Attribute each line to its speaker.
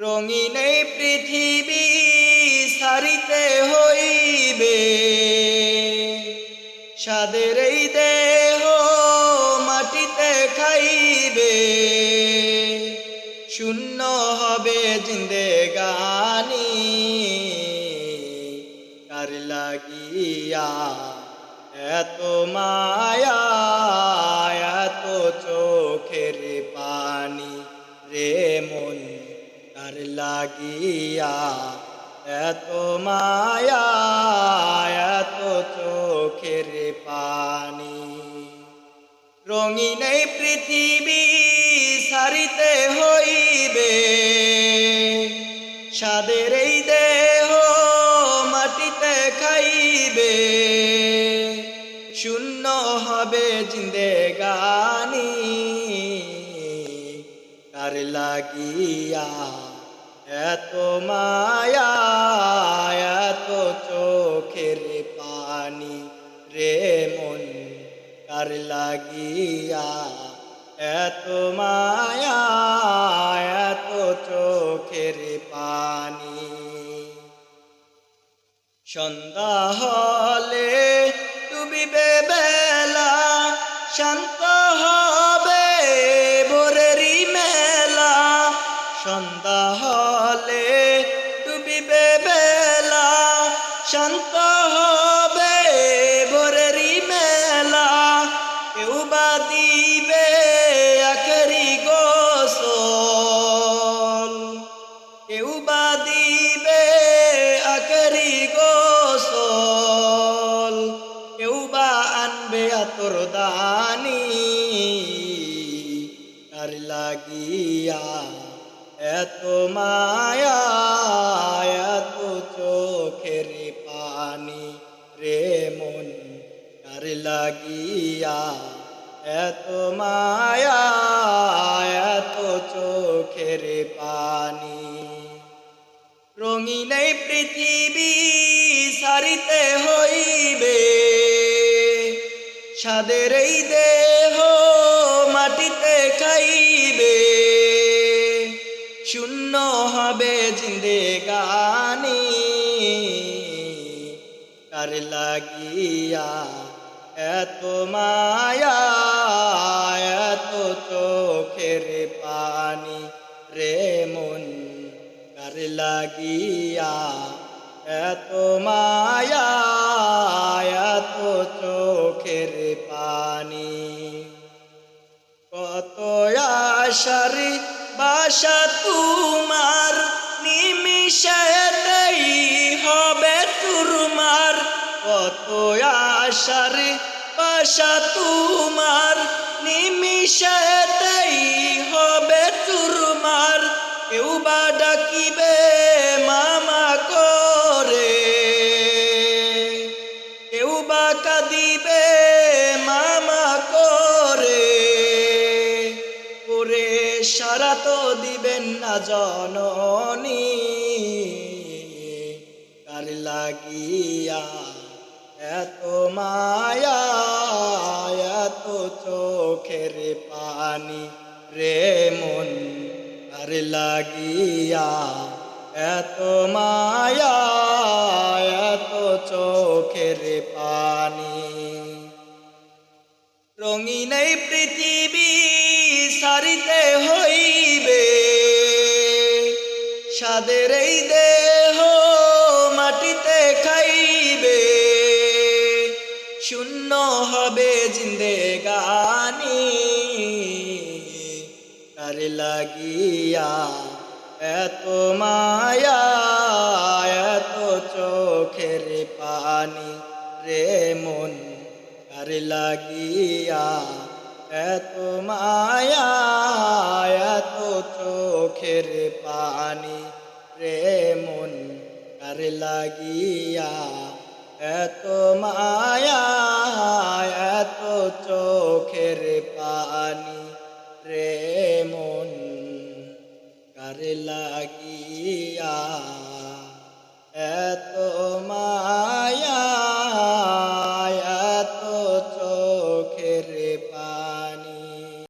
Speaker 1: রঙিন এই পৃথিবী সারিতে হইবে, সাদের এই দেহ মাটিতে খাইবে। শূন্য হবে জিন্দেগানি কার লাগিয়া এত মায়া, এত চোখের পানি রে মন কার লাগিয়া এত মায়া, এত চোখের পানি। রঙিন এই পৃথিবী সারিতে হইবে, সাদের এই দেহ মাটিতে খাইবে। শূন্য হবে জিন্দেগানি কার লাগিয়া এত মায়া, এত চোখের পানি রে মন কার লাগিয়া এত মায়া, এত চোখের পানি। সন্ধ্যা হলে ডুবিবে বেলা, শান্ত হবে ভোরেরই মেলা। সন্ধ্যা হলে ডুবিবে বেলা, শান্ত হবে ভোরেরই মেলা। কেউ বা দিবে আখেরি গোসল, কেউ বা দিবে আখেরি গোসল। কেউ বা আনবে আতর দানি কার লাগিয়া এত মায়া, এত চোখের পানি রে মন কার লাগিয়া এত মায়া, এত চোখের পানি। রঙিন এই পৃথিবী সারিতে হইবে, সাদের এই দেহ মাটিতে খাইবে। শূন্য হবে জিন্দেগানি কার লাগিয়া এত মায়া, এত চোখের পানি রে মন কার লাগিয়া এত মায়া, এত চোখের পানি। কত আশার বাসা তোমার নিমিষেতেই হবে চুরমার। কত আশার বাসা তোমার নিমিষেতেই হবে চুরমার। কেউ বা ডাকিবে মামা করে, কেউ বা কাঁদিবে মামা করে। করে সারা তো দিবেন না জননী কার লাগিয়া এত মায়া, এত চোখের পানি রে মন কার লাগিয়া এত মায়া, এত চোখের পানি। রঙিন এই পৃথিবী সারিতে হইবে, সাদের এই দেহ মাটিতে খাইবে। শূন্য হবে জিন্দেগানি কার লাগিয়া এত মায়া, এত চোখের পানি রে মন কার লাগিয়া এত মায়া, এত চোখের পানি রে মন কার লাগিয়া এত মায়া, এত চোখের পানি।